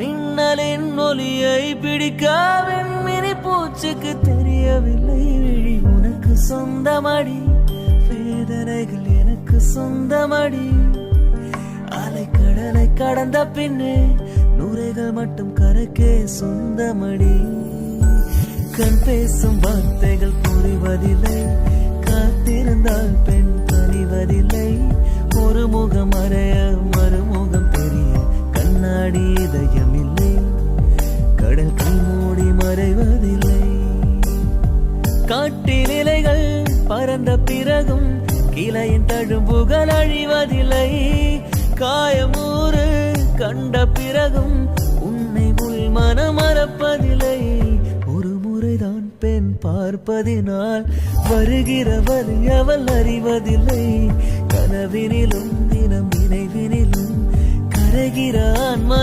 மின்னலின் ஒலியை பிடிக்க வெண்மினி பூச்சுக்கு தெரியவில்லை விழி உனக்கு சொந்தமடி வேதனைகள் எனக்கு சொந்தமடி அலைக்கடலை கடந்த பின்னே நுரைகள் மட்டும் கரைக்கே சொந்தமடி கண் பேசும் வார்த்தைகள் புரிவதில்லை காத்திருந்தால் பெண் கனிவதில்லை ஒரு முகம் அறைய மறுமுகம் தெரிய கண்ணாடி இதயம் இல்லை கடல் கை மூடி மறைவதில்லை காட்டில் இலைகள் பறந்த பிறகும் கிளையின் தழும்புகள் அழிவதில்லை காயமூறு கண்ட பிறகும் உன்னை உள் மனம் மறப்பதில்லை ஒரு முறைதான் பெண் பார்ப்பதினால் வருகிற வலி அவள் அறிவதில்லை கனவினிலும் தினம் நினைவினிலும் கரைகிற ஆன்மா